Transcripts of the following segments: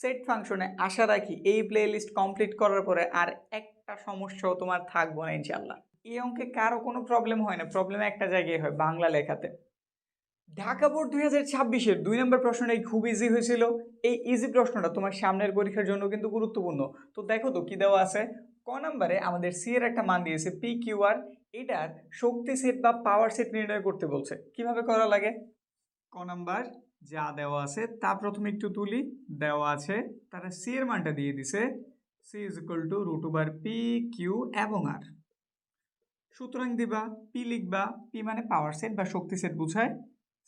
Set ফাংশনে আশা রাখি এই প্লে লিস্ট কমপ্লিট করার পরে আর একটা সমস্যাও তোমার থাকবো না ইনশাল্লাহ। এই অঙ্কে কারো কোনো প্রবলেম হয় না, প্রবলেম একটা জায়গায় হয়, বাংলা লেখাতে। ঢাকা বোর্ড 2026-এর 2 নম্বর প্রশ্নটাই খুব ইজি হয়েছিল। এই ইজি প্রশ্নটা তোমার সামনের পরীক্ষার জন্য কিন্তু গুরুত্বপূর্ণ। তো দেখো তো কি দেওয়া আছে। ক নম্বরে আমাদের সি এর একটা মান দিয়েছে পি কিউ আর, এটার শক্তি সেট বা পাওয়ার সেট নির্ণয় করতে বলছে। কিভাবে করা লাগে? ক নাম্বার যা দেওয়া আছে তা প্রথমে একটু তুলি। দেওয়া আছে তারা সি এর মানটা দিয়ে দিছে, C is equal to root over P Q এবং আর। সুতরাং দিবা পি, লিখবা পি মানে পাওয়ার সেট বা শক্তি সেট বুঝায়,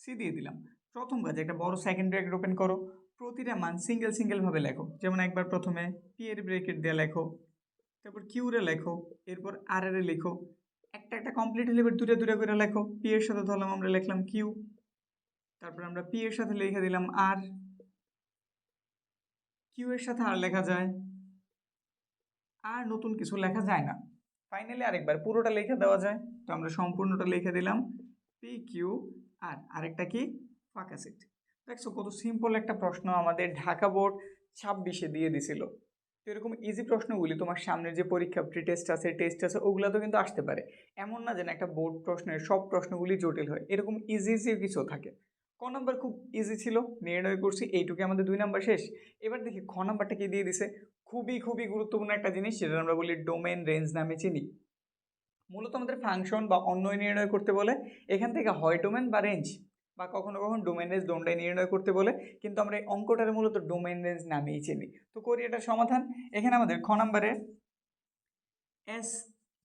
সি দিয়ে দিলাম। প্রথম কাজ একটা বড় সেকেন্ড ব্র্যাকেট ওপেন করো, প্রতিটা মান সিঙ্গেল সিঙ্গেল ভাবে লেখো। যেমন একবার প্রথমে পি এর ব্র্যাকেট দিয়ে লেখো, তারপর কিউ রে লেখো, এরপর আর এর লেখো। একটা একটা কমপ্লিট হলে এবার দুটা দুটা করে লেখো। পি এর সাথে ধরলাম আমরা লিখলাম কিউ, তারপর আমরা পি এর সাথে লিখে দিলাম আর, কিউ এর সাথে আর লেখা যায়, আর নতুন কিছু লেখা যায় না। ফাইনালি আরেকবার পুরোটা লিখে দেওয়া যায়, তো আমরা সম্পূর্ণটা লিখে দিলাম পি কিউ আর, আরেকটা কি ফাঁকা সেট। দেখছো কত সিম্পল একটা প্রশ্ন আমাদের ঢাকা বোর্ড 26-এ দিয়ে দিছিল। তো এরকম ইজি প্রশ্নগুলি তোমার সামনের যে পরীক্ষা প্রি টেস্ট আছে, টেস্ট আছে, ওগুলাতেও কিন্তু আসতে পারে। এমন না যেন একটা বোর্ড প্রশ্নের সব প্রশ্নগুলি জটিল হয়, এরকম ইজি ইজি কিছু থাকে। ক নাম্বার খুব ইজি ছিল, নির্ণয় করছি, এইটুকু আমাদের 2 নাম্বার শেষ। এবার দেখি খ নাম্বারটা কি দিয়ে দিছে। খুবই খুবই গুরুত্বপূর্ণ একটা জিনিস, যেটা আমরা বলি ডোমেন রেঞ্জ নামে চিনি। মূলত আমাদের ফাংশন বা অন্যয় নির্ণয় করতে বলে, এখান থেকে হয় ডোমেন বা রেঞ্জ, বা কখনো কখনো ডোমেন রেঞ্জ দোনটাই নির্ণয় করতে বলে, কিন্তু আমরা এই অঙ্কটার মূলত ডোমেন রেঞ্জ নামেই চিনি। তো করি এটার সমাধান। এখানে আমাদের খ নাম্বারে এস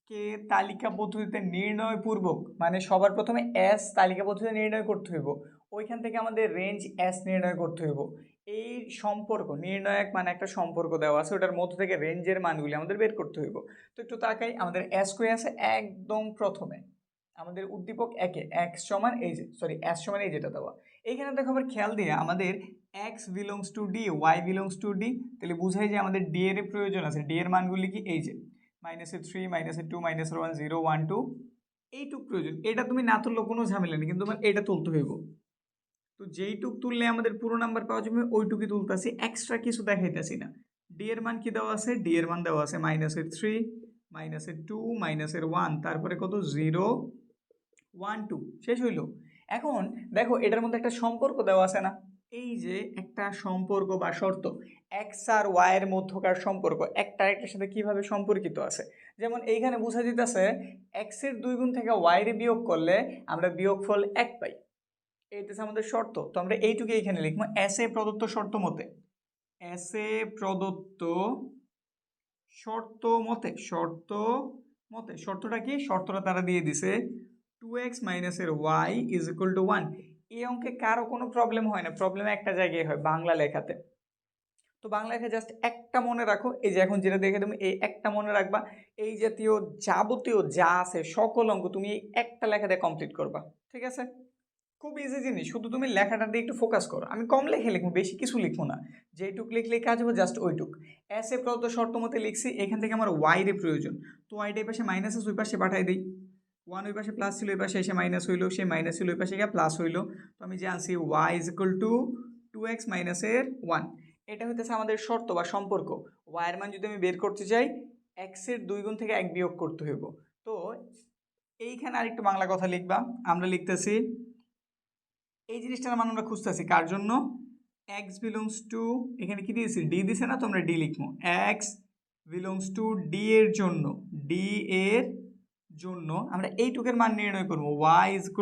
কে তালিকা পদ্ধতিতে নির্ণয় পূর্বক, মানে সবার প্রথমে এস তালিকা পদ্ধতিতে নির্ণয় করতে হইব, ওইখান থেকে আমাদের রেঞ্জ এস নির্ণয় করতে হইব। এই সম্পর্ক নির্ণায়ক মানে একটা সম্পর্ক দেওয়া আছে, ওটার মধ্য থেকে রেঞ্জের মানগুলি আমাদের বের করতে হইব। তো একটু তাকাই, আমাদের এস কই আছে একদম প্রথমে, আমাদের উদ্দীপক একে এক্স সমান এই যে সরি এস সমান এই যেটা দেওয়া। এইখানে দেখো আবার খেয়াল দিয়ে আমাদের X belongs to D, Y belongs to D, তাহলে বুঝাই যে আমাদের ডি এর প্রয়োজন আছে। ডি এর মানগুলি কি এই যে -3 -2 -1 0 1 2, এইটুক প্রয়োজন। এটা তুমি না তুললেও কোনো ঝামেলা নেই, কিন্তু তোমার এটা তুলতে হইব। তো যেইটুক তুললে আমাদের পুরো নাম্বার পাওয়া যাবে ওইটুকুই তুলতেছি, এক্সট্রা কিছু দেখাইতেছি না। ডি এর মান কি দেওয়া আছে? ডি এর মান দেওয়া আছে -3 -2 -1, তারপরে কত 0 1 2, শেষ হইল। এখন দেখো এটার মধ্যে একটা সম্পর্ক দেওয়া আছে না, এই যে একটা সম্পর্ক বা শর্ত, এক্স আর ওয়াই এর মধ্যকার সম্পর্ক একটা আরেকটার সাথে কিভাবে সম্পর্কিত আছে। যেমন এইখানে বোঝা যেতেছে এক্স এর 2 গুণ থেকে ওয়াই এর বিয়োগ করলে আমরা বিয়োগফল 1 পাই, এইটা আমাদের শর্ত। তো আমরা এইটুকু এইখানে লিখবো এস এ প্রদত্ত শর্ত মতে, এস এ প্রদত্ত শর্তটা কি? শর্তটা তারা দিয়ে দিছে 2x - এর y = 1। এই অঙ্কে কারো কোনো প্রবলেম হয় না, প্রবলেম একটা জায়গায় হয়, বাংলা লেখাতে। তো বাংলা লেখা জাস্ট একটা মনে রাখো, এই যে এখন যেটা দেখে তুমি এই একটা মনে রাখবা। এই জাতীয় যাবতীয় যা আছে সকল অঙ্ক তুমি এই একটা লেখা দিয়ে কমপ্লিট করবা, ঠিক আছে? খুব ইজি জিনিস, শুধু তুমি লেখাটা দিয়ে একটু ফোকাস করো। আমি কম লেখে লিখবো, বেশি কিছু লিখবো না, যেইটুক লিখলে কাজ হবে জাস্ট ওইটুক। এস এ প্রদত্ত শর্ত মতে লিখছি, এখান থেকে আমার ওয়াই এর প্রয়োজন। তো ওয়াইটা এই পাশে মাইনাস আছে, ওই পাশে পাঠাই দিই। 1 ওই পাশে প্লাস ছিল, ওই পাশে এসে মাইনাস হইলো, সেই মাইনাস ছিল ওই পাশে গিয়ে প্লাস হইলো। তো আমি যে আনছি ওয়াই = 2x - এর 1, এটা হইতেছে আমাদের শর্ত বা সম্পর্ক। ওয়াই এর মান যদি আমি বের করতে চাই, এক্স এর 2 গুণ থেকে 1 বিয়োগ করতে হইব। তো এইখানে আরেকটু বাংলা কথা লিখবা, আমরা লিখতেছি এই জিনিসটার মান আমরা খুঁজতেছি কার জন্য, x বিলংস টু, এখানে কি দিয়েছি ডি দিছে না, তো আমরা ডি লিখবো। x বিলংস টু ডি এর জন্য, ডি এর জন্য আমরা এইটুকের মান নির্ণয় করবো। y =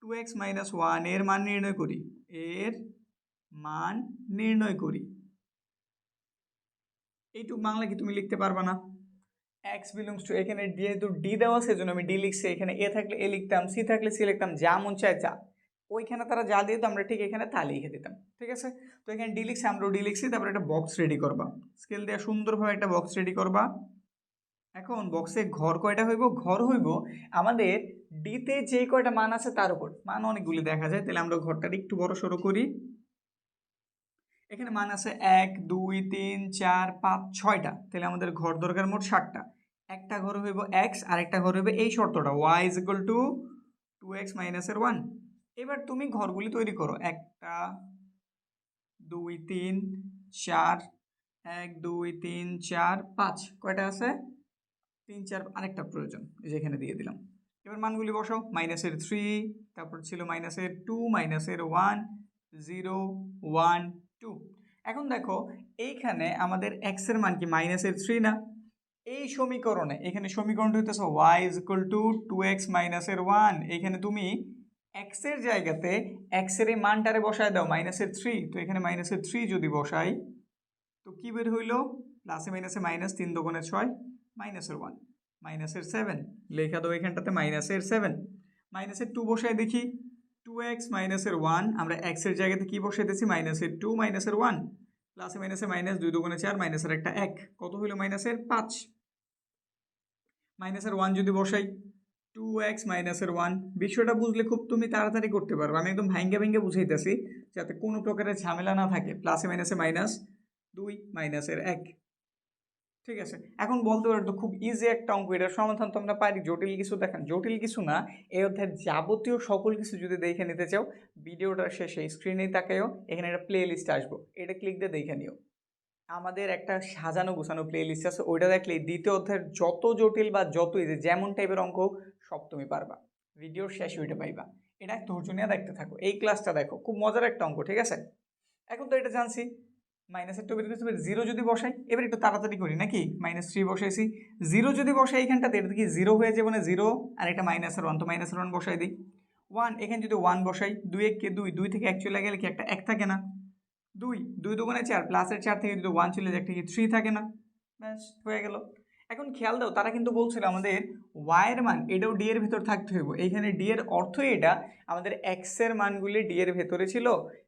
2x - 1 এর মান নির্ণয় করি, এর মান নির্ণয় করি। এইটুক বাংলা কি তুমি লিখতে পারবা না? x বিলংস টু, এখানে যেহেতু ডি দেওয়া আছে সেজন্য আমি ডি লিখছি, এখানে এ থাকলে এ লিখতাম, সি থাকলে সি লিখতাম, যা মন চায় যা। ওইখানে তারা যা দিয়ে আমরা ঠিক এখানে তা লিখে দিতাম, ঠিক আছে? তো এখানে ডি লিখছি, আমরাও ডি লিখছি। তারপরে একটা বক্স রেডি করবা, স্কেল দিয়ে সুন্দরভাবে একটা বক্স রেডি করবা। এখন বক্সে ঘর কয়টা হইব? ঘর হইব আমাদের ডিতে যে কয়টা মান আছে তার উপর, মান অনেকগুলি দেখা যায়, তাহলে আমরা ঘরটা একটু বড় সড়ো করি। এখানে মান আছে 1 2 3 4 5 6টা, তাহলে আমাদের ঘর দরকার মোট 7টা। একটা ঘর হইব x, আর একটা ঘর হইবে এই শর্তটা y = 2x - এর 1। এবার তুমি ঘরগুলি তৈরি করো, 1 2 3 4, 1 2 3 4 5, কয়টা আছে? 3 4, আরেকটা প্রয়োজন, এই যে এখানে দিয়ে দিলাম। এবার মানগুলি বসাও, মাইনাসের 3, তারপর ছিল মাইনাসের 2, মাইনাসের 1 0 1 2। এখন দেখো এইখানে আমাদের x এর মান কি মাইনাসের 3 না? এই সমীকরণে, এখানে সমীকরণটা হইতেছে y is equal to 2x মাইনাসের 1। এখানে তুমি x এর জায়গাতে x এর এই মানটারে বসায় দাও মাইনাসের 3, তো এখানে মাইনাসের 3 যদি বসাই তো কি বের হইলো? প্লাসে মাইনাসে মাইনাস, 3 দুগুণে 6, মাইনাসের 1 মাইনাসের 7, লেখা দাও এখানটাতে মাইনাসের 7। মাইনাসের 2 বসাই দেখি, 2x মাইনাসের 1, আমরা x এর জায়গাতে কি বসাইতেছি? মাইনাসের 2 মাইনাসের 1, প্লাসে মাইনাসে মাইনাস, 2 দুগুণে 4, মাইনাসের একটা 1, কত হইলো? মাইনাসের 5। মাইনাসের 1 যদি বসাই, 2x মাইনাসের 1, বিষয়টা বুঝলে খুব তুমি তাড়াতাড়ি করতে পারবে। আমি একদম ভাঙ্গে ভাঙ্গে বুঝাইতেছি যাতে কোনো প্রকারের ঝামেলা না থাকে। প্লাসে মাইনাসে মাইনাস, 2 মাইনাসের 1, ঠিক আছে। এখন বলতে পারো তো খুব ইজি একটা অঙ্ক, এটার সমাধান তো আমরা পারি, জটিল কিছু দেখান, জটিল কিছু না। এই অধ্যায়ের যাবতীয় সকল কিছু যদি দেখে নিতে চাও, ভিডিওটার শেষে স্ক্রিনেই তাকাইও, এখানে একটা প্লে লিস্ট আসবো, এটা ক্লিক দিয়ে দেখে নিও। আমাদের একটা সাজানো গোছানো প্লে লিস্ট আছে, ওইটা দেখলেই দ্বিতীয় অধ্যায়ের যত জটিল বা যত ইজি যেমন টাইপের অঙ্ক সব তুমি পারবা। ভিডিওর শেষে ওইটা পাইবা, এটা ধৈর্য নিয়ে দেখতে থাকো। এই ক্লাসটা দেখো, খুব মজার একটা অঙ্ক, ঠিক আছে। এখন তো এটা জানছি, মাইনাসের 2 বের করতে 0 যদি বসাই, এবার একটু তাড়াতাড়ি করি নাকি। -3 বসাইছি, 0 যদি বসাই এইখানটাতে, এটা কি 0 হয়ে যাবে না? 0 আর এটা মাইনাসের 1, তো মাইনাসের 1 বসাই দিই। 1, এখানে যদি 1 বসাই, 2 1 কে 2, 2 থেকে 1 চলে গেলে কি একটা 1 থাকে না? 2 2 দুগুণে 4, প্লাসের 4 থেকে যদি 1 চলে যায় একটা কি 3 থাকে না? ব্যাস হয়ে গেল। এখন খেয়াল দাও, তারা কিন্তু বলছিল আমাদের y এর মান এটাও d এর ভিতর থাকতে হইব। এইখানে d এর অর্থই এটা, আমাদের x এর মানগুলি d এর ভেতরে ছিল,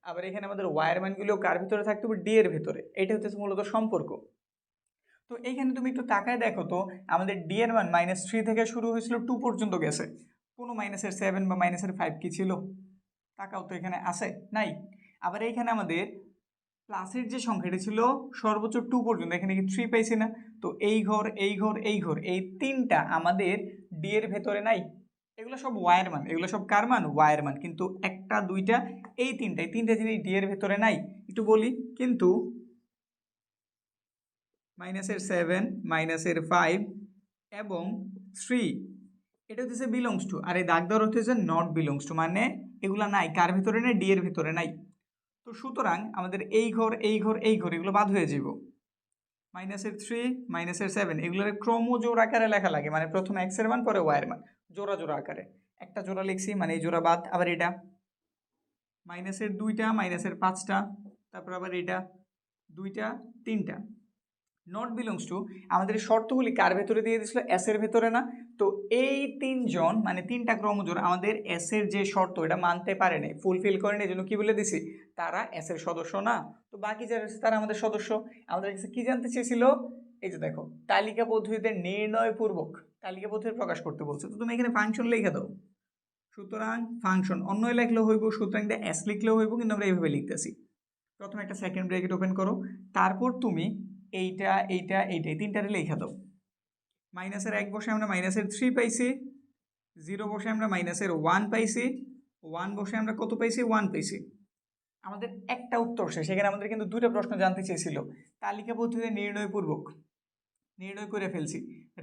আবার এখানে আমাদের y এর মানগুলিও কার ভিতরে থাকতে হবে? d এর ভিতরে। এটা হচ্ছে মূলত সম্পর্ক। তো এইখানে তুমি একটু তাকায় দেখো তো, আমাদের d এর মান -3 থেকে শুরু হয়েছিল 2 পর্যন্ত গেছে, কোনো মাইনাসের 7 বা মাইনাসের 5 কি ছিল? তাকাও তো, এখানে আছে? নাই। আবার এইখানে আমাদের প্লাসের যে সংখ্যাটি ছিল সর্বোচ্চ 2 পর্যন্ত, এখানে কি 3 পাইছি না? তো এই ঘর এই ঘর এই ঘর, এই তিনটা আমাদের ডি এর ভেতরে নাই। এগুলো সব ওয়াই এর মান, এগুলো সব কার মান? ওয়াই এর মান। কিন্তু একটা দুইটা এই তিনটা জিনিস ডি এর ভেতরে নাই। একটু বলি, কিন্তু -7 -5 এবং 3 এটা হচ্ছে বিলংস টু, আর এই দাগ দেওয়ার হচ্ছে নট বিলংস টু, মানে এগুলা নাই, কার ভিতরে নেই? ডি এর ভিতরে নাই। তো সুতরাং আমাদের এই ঘর এই ঘর এই ঘর এগুলো বাদ হয়ে যাব। -3 -7 এগুলোর ক্রমজোড় আকারে লেখা লাগে, মানে প্রথমে x এর মান পরে y এর মান, জোড়া জোড়া আকারে। একটা জোড়া লিখছি মানে এই জোড়া বাদ। আবার এটা মাইনাসের 2টা, মাইনাসের 5টা, তারপর আবার এটা 2টা 3টা। নট বিলংস টু, আমাদের শর্তগুলি কার ভেতরে দিয়ে দিছিল? এস এর ভেতরে না? তো এই তিনজন মানে তিনটা ক্রমজোড় আমাদের এস এর যে শর্ত এটা মানতে পারে নাই, ফুলফিল করেনি, এই জন্য কি বলে দিছি? তারা এস এর সদস্য না। তো বাকি যারা আছে তারা আমাদের সদস্য। আমাদের কাছে কি জানতে চেয়েছিল? এই যে দেখো, তালিকা পদ্ধতিতে নির্ণয় পূর্বক তালিকা পদ্ধতি প্রকাশ করতে বলছে। তো তুমি এখানে ফাংশন লিখে দাও। সুতরাং ফাংশন অন্য লিখলেও হইব, সুতরাং এস লিখলেও হইব, কিন্তু আমরা এইভাবে লিখতেছি। প্রথমে একটা সেকেন্ড ব্র্যাকেট ওপেন করো, তারপর তুমি এইটা এইটা এইটা তিনটারে লেখা দাও। মাইনাসের 1 বসে আমরা -3 পাইছি, 0 বসে আমরা -1 পাইছি, 1 বসে আমরা কত পাইছি? 1 পাইছি। আমাদের একটা উত্তর শেষ। সেখানে আমাদের কিন্তু দুটো প্রশ্ন জানতে চেয়েছিল। তালিকা পদ্ধতিতে নির্ণয়পূর্বক নির্ণয় করে ফেলছি।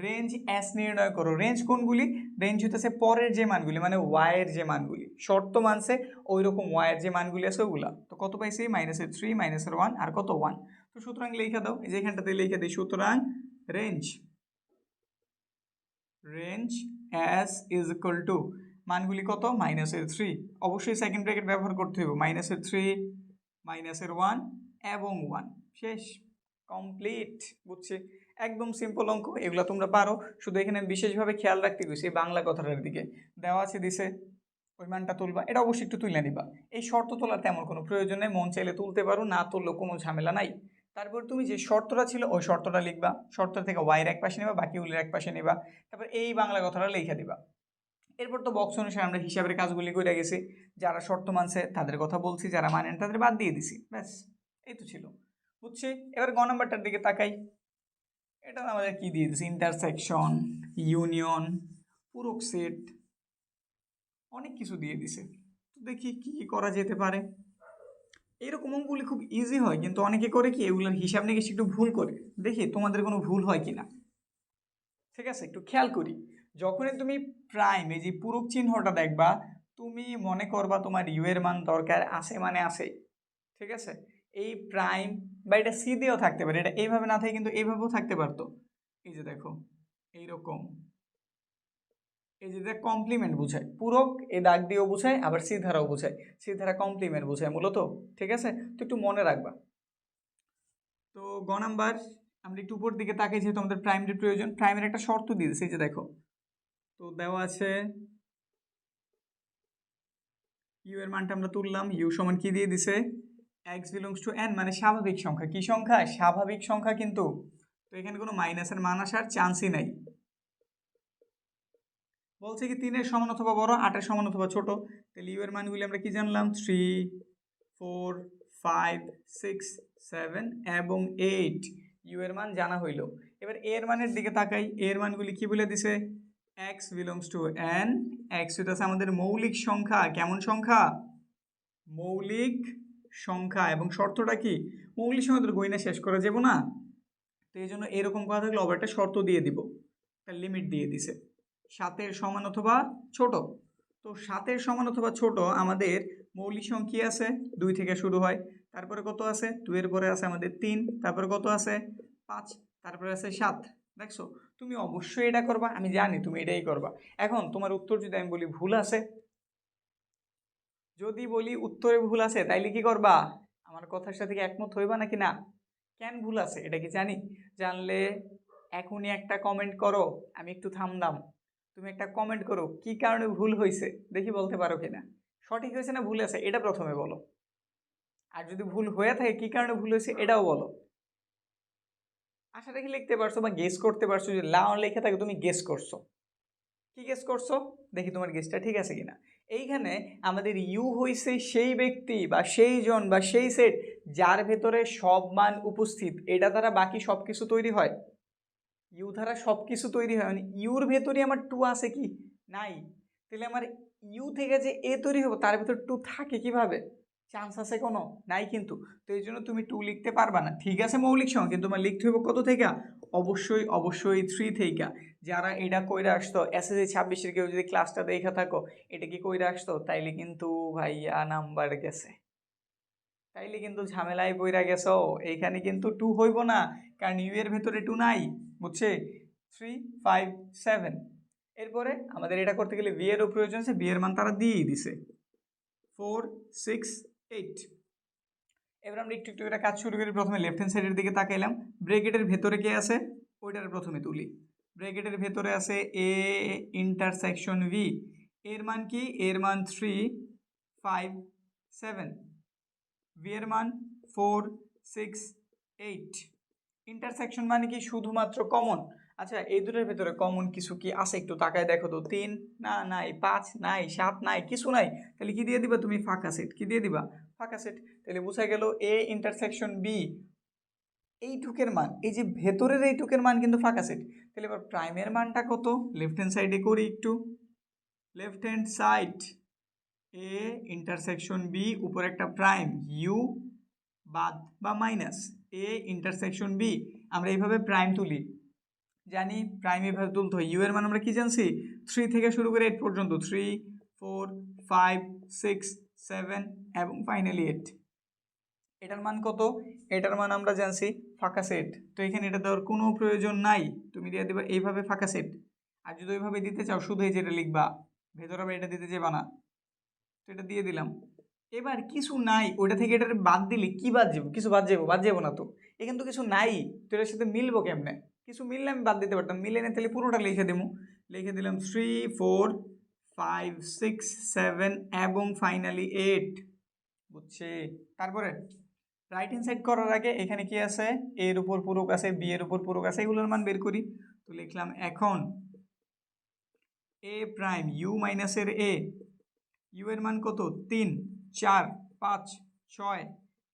রেঞ্জ এস নির্ণয় করো। রেঞ্জ কোনগুলি? রেঞ্জ হতেছে পরের যে মানগুলি, মানে ওয়াই এর যে মানগুলি শর্ত মানছে ওই রকম ওয়াই এর যে মানগুলি আছে ওগুলা। তো কত পাইছি? -3 -1 আর কত? 1। তো সুতরাং লেখা দাও, এই যে এখানটাতে লিখে দিই, সুতরাং range S is equal two মানগুলি কত? -3। অবশ্যই সেকেন্ড ব্র্যাকেট ব্যবহার করতে হবে। -3 -1 এবং 1। শেষ, কমপ্লিট। বুঝছি, একদম সিম্পল অঙ্ক, এগুলো তোমরা পারো। শুধু এখানে বিশেষভাবে খেয়াল রাখতে গেছি বাংলা কথাটার দিকে। দেওয়া আছে দিছে, ওই মানটা তুলবা, এটা অবশ্যই একটু তুলে নিবা। এই শর্ত তোলার তেমন কোনো প্রয়োজন নেই, মন চাইলে তুলতে পারো, না তুললেও কোনো ঝামেলা নাই। তারপর তুমি যে শর্তটা ছিল ওই শর্তটা লিখবা, শর্ত থেকে ওয়াইয়ের এক পাশে নেবা, বাকিগুলির এক পাশে নেবা, তারপর এই বাংলা কথাটা লিখে দিবা। এরপর তো বক্স অনুসারে আমরা হিসাবের কাজগুলি করে গেছি, যারা শর্ত মানছে তাদের কথা বলছি, যারা মানেন তাদের বাদ দিয়ে দিছি, ব্যাস এই তো ছিল। বুঝছি। এবার গ নাম্বারটার দিকে তাকাই। এটা আমাদের কি দিয়ে দিছে? ইন্টারসেকশন, ইউনিয়ন, পূরক সেট, অনেক কিছু দিয়ে দিছে। তো দেখি কি কি করা যেতে পারে। এরকম অঙ্কগুলি খুব ইজি হয়, কিন্তু অনেকে করে কি এগুলোর হিসাব নিকেশ একটু ভুল করে। দেখি তোমাদের কোনো ভুল হয় কিনা। ঠিক আছে, একটু খেয়াল করি। যখনই তুমি প্রাইম এই যে পূরক চিহ্নটা দেখবা, তুমি মনে করবা তোমার ইউ এর মান দরকার আছে মানে আছে। ঠিক আছে, এই প্রাইম বা এটা সি দিয়েও থাকতে পারে, এটা এইভাবে না থাকে কিন্তু এইভাবেও থাকতে পারতো। এই যে দেখো এইরকম, এই যে কমপ্লিমেন্ট বোঝায়, পূরক এই দাগ দিয়েও বোঝায়, আবার সি ধারাও বোঝায়, সি ধারা কমপ্লিমেন্ট বোঝায় মূলত। ঠিক আছে, তো একটু মনে রাখবা। তো গ নাম্বার, আমরা একটু উপর দিকে তাকাই, যেহেতু আমাদের প্রাইমের প্রয়োজন, প্রাইমের একটা শর্ত দিয়ে দিচ্ছে, এই যে দেখো, তো দেওয়া আছে ইউ এর মানটা আমরা তুললাম, ইউ সমান কি দিয়ে দিছে, এক্স বিলংস টু এন, মানে স্বাভাবিক সংখ্যা। কি সংখ্যা? স্বাভাবিক সংখ্যা। কিন্তু তো এখানে কোনো মাইনাসের মান আসার চান্সই নাই। বলছে কি 3-এর সমান অথবা বড়, 8-এর সমান অথবা ছোট। তাহলে ইউ এর মানগুলি আমরা কি জানলাম, 3, 4, 5, 6, 7 এবং 8 ইউ এর মান জানা হইল। এবার এর মানের দিকে তাকাই, এর মানগুলি কি বলে দিছে, x belongs to n, x হইতেছে আমাদের মৌলিক সংখ্যা। কেমন সংখ্যা? মৌলিক সংখ্যা। এবং শর্তটা কি, মৌলিক সংখ্যা তো গইনা শেষ করা যাবো না, তো এই জন্য এরকম কথা থাকলে আবার একটা শর্ত দিয়ে দিব, তার লিমিট দিয়ে দিছে 7-এর সমান অথবা ছোট। তো 7-এর সমান অথবা ছোট আমাদের মৌলিক সংখ্যা আছে, 2 থেকে শুরু হয়, তারপরে কত আছে, 2 এর পরে আছে আমাদের 3, তারপরে কত আছে 5, তারপরে আছে 7। দেখছো, তুমি অবশ্যই এটা করবা, আমি জানি তুমি এটাই করবা। এখন তোমার উত্তর যদি আমি বলি ভুল আছে, যদি বলি উত্তরে ভুল আছে, তাইলে কি করবা, আমার কথার সাথে কি একমত হইবা নাকি না? কেন ভুল আছে এটা কি জানি? জানলে এখনই একটা কমেন্ট করো, আমি একটু থামলাম। তুমি একটা কমেন্ট করো কি কারণে ভুল হয়েছে, দেখি বলতে পারো কিনা। সঠিক হয়েছে না ভুল আছে এটা প্রথমে বলো, আর যদি ভুল হয়ে থাকে কি কারণে ভুল হয়েছে এটাও বলো। আশা রাখি লিখতে পারছো বা গেস করতে পারছো, যদি লাও লেখা থাকে তুমি গেস করছো। কি গেস করছো, দেখি তোমার গেসটা ঠিক আছে কিনা। এইখানে আমাদের ইউ হইছে সেই ব্যক্তি বা সেই জন বা সেই সেট যার ভেতরে সব মান উপস্থিত, এটা দ্বারা বাকি সব কিছু তৈরি হয়। ইউ দ্বারা সব কিছু তৈরি হয়, মানে ইউর ভেতরে আমার টু আছে কি, নাই। তাহলে আমার ইউ থেকে যে এ তৈরি হবে তার ভেতর টু থাকে কিভাবে, চান্স আছে কোনো, নাই কিন্তু। তো এই জন্য তুমি টু লিখতে পারবা না। ঠিক আছে মৌলিক সংখ্যা, কিন্তু তোমার লিখতে হবে কত থেকে, অবশ্যই অবশ্যই 3 থেকে। যারা এটা কইরা আসতো এসএসসি 26-এর কেউ যদি ক্লাসটা দেখা থাকো, এটা কি কইরা আসতো, তাইলে কিন্তু ভাইয়া নাম্বার গেছে, তাইলে কিন্তু ঝামেলায় পইরা গেছো। এইখানে কিন্তু টু হইব না, কারণ ইউ এর ভেতরে টু নাই, বুঝছে, 3, 5, 7। এরপরে আমাদের এটা করতে গেলে বি এরও প্রয়োজন আছে, বি এর মান তারা দিয়েই দিছে 4, 6, 8। এবার আমরা একটু একটু করে কাজ শুরু করি। প্রথমে লেফট হ্যান্ড সাইডের দিকে তাকাইলাম, ব্রেকেটের ভেতরে কে আছে ওইটার প্রথমে তুলি। ব্রেকেটের ভেতরে আছে এ ইন্টারসেকশন ভি, এর মান কি, এর মান 3, 5, 7, ভি এর মান 4, 6, 8। ইন্টারসেকশন মানে কি, শুধুমাত্র কমন। আচ্ছা এই দুটোর ভেতরে কমন কিছু কি আছে একটু তাকায় দেখো তো, 3 না, নাই, 5 নাই, 7 নাই, কিছু নাই। তাহলে কি দিয়ে দিবা তুমি, ফাঁকা সেট। কি দিয়ে দিবা, ফাঁকা সেট। তাহলে বোঝা গেল এ ইন্টারসেকশন বি, এইটুকের মান, এই যে ভেতরের এইটুকের মান কিন্তু ফাঁকা সেট। তাহলে এবার প্রাইমের মানটা কত, লেফট হ্যান্ড সাইডে করি একটু, লেফট হ্যান্ড সাইড এ ইন্টারসেকশন বি, উপরে একটা প্রাইম ইউ বাদ বা মাইনাস এ ইন্টারসেকশন বি। আমরা এইভাবে প্রাইম তুলি, জানি প্রাইম এভাবে তুলতে হয়। ইউ এর মান আমরা কি জানছি, 3 থেকে শুরু করে 8 পর্যন্ত, 3, 4, 5, 6, 7 এবং ফাইনালি 8। এটার মান কত, এটার মান আমরা জানছি ফাঁকা সেট। তো এখানে এটা দেওয়ার কোনো প্রয়োজন নাই, তুমি দিয়ে দেবা এইভাবে ফাঁকা সেট। আর যদি ওইভাবে দিতে চাও শুধু এই যেটা লিখবা, ভেতরে আবার এটা দিতে যাবা না। তো এটা দিয়ে দিলাম। এবার কিছু নাই, ওটা থেকে এটা বাদ দিলে কি বাদ যাবো, কিছু বাদ যাবো, বাদ যাবো না তো, এখানে তো কিছু নাই, তো এটার সাথে মিলবো কেমনে, কিছু মিললে আমি বাদ দিতে পারতাম, মিলে না তাহলে পুরোটা লিখে দেবো। লিখে দিলাম 3, 4, 5, 6, 7 এবং ফাইনালি 8, বুঝছে। তারপরে রাইট হ্যান্ড সাইড করার আগে এখানে কি আছে, এর উপর পূরক আছে, বি এর উপর পূরক আছে, এগুলোর মান বের করি। তো লিখলাম এখন এ প্রাইম ইউ মাইনাসের এ, ইউ এর মান কত, 3, 4, 5, 6,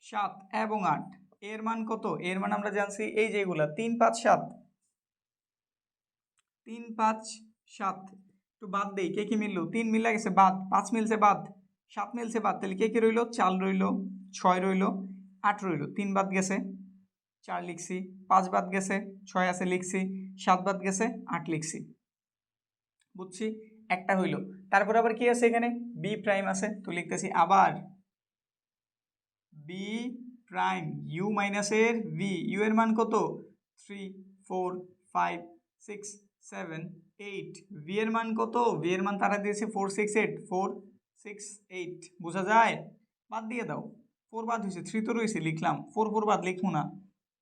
7 এবং 8। এর মান কত, এর মান আমরা জানছি এই যে এগুলা 3, 5, 7, 3, 5, 7। একটু বাদ দেই, কে কি মিললো, 3 মিলে গেছে বাদ, 5 মিলছে বাদ, 7 মিলছে বাদ, তাহলে কে কি রইলো, 4 রইলো। 6 রইল, 8 রইল, 3 বাদ গেছে 4 লিখছি, 5 বাদ গেছে 6 আছে লিখছি, 7 বাদ গেছে 8 লিখছি, বুঝছি একটা হইল। তারপর আবার কি আছে এখানে বি প্রাইম আছে, তো লিখতেছি আবার বি প্রাইম ইউ মাইনাসের ভি, ইউ এর মান কত 3 4 5 6 7 8, ভি এর মান কত, ভি এর মান তারা দিয়েছে 4 6 8 4 6 8, বোঝা যায়? বাদ দিয়ে দাও, 4 বাদ হয়েছে, 3 তো রয়েছে লিখলাম, 4 4 বাদ লিখবো না,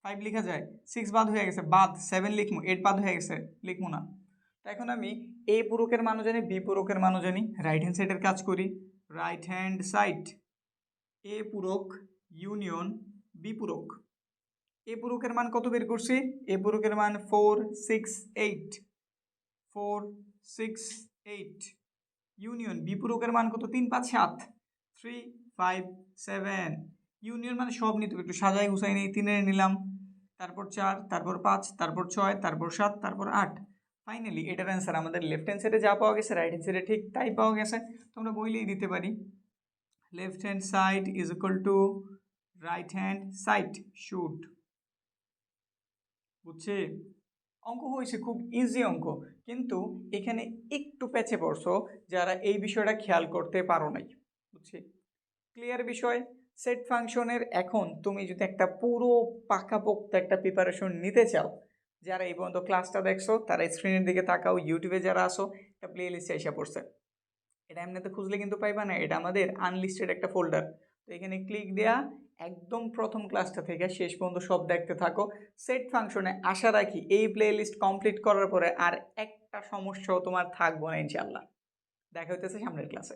5 লেখা যায়, 6 বাদ হয়ে গেছে বাদ, 7 লিখবো, 8 বাদ হয়ে গেছে লিখবো না। তো এখন আমি এ পূরকের মানও জানি, বি পূরকের মানও জানি, রাইট হ্যান্ড সাইডের কাজ করি। রাইট হ্যান্ড সাইড এ পূরক ইউনিয়ন বি পূরক, এ পূরকের মান কত বের করছি, এ পূরকের মান 4 6 8 4 6 8, ইউনিয়ন বি পূরকের মান কত 3 5 7 3 5 7, ইউনিয়ন মানে সব নিতে একটু সাজাই গুছাই নেই, 3 এর নিলাম, তারপর 4, তারপর 5, তারপর 6, তারপর 7, তারপর 8, ফাইনালি এটার অ্যান্সার আমাদের লেফট হ্যান্ড সাইডে যা পাওয়া গেছে রাইট হ্যান্ড সাইডে ঠিক তাই পাওয়া গেছে। তোমরা বইলেই দিতে পারি left hand side is equal two right hand side should, বুঝছি? অঙ্ক হয়েছে খুব ইজি অঙ্ক, কিন্তু এখানে একটু প্যাচে পড়ছো যারা এই বিষয়টা খেয়াল করতে পারো নাই, বুঝছি? ক্লিয়ার বিষয়? সেট ফাংশনের এখন তুমি যদি একটা পুরো পাকাপোক্ত একটা প্রিপারেশন নিতে চাও, যারা এই পর্যন্ত ক্লাসটা দেখছো তারা স্ক্রিনের দিকে তাকাও, ইউটিউবে যারা আসো একটা প্লে লিস্টে এসে পড়ছে, এটা এমনিতে খুঁজলে কিন্তু পাইবা না, এটা আমাদের আনলিস্টেড একটা ফোল্ডার। তো এখানে ক্লিক দেয়া একদম প্রথম ক্লাসটা থেকে শেষ পর্যন্ত সব দেখতে থাকো। সেট ফাংশনে আশা রাখি এই প্লে লিস্ট কমপ্লিট করার পরে আর একটা সমস্যাও তোমার থাকবো না ইনশাল্লাহ। দেখা হইতেছে সামনের ক্লাসে।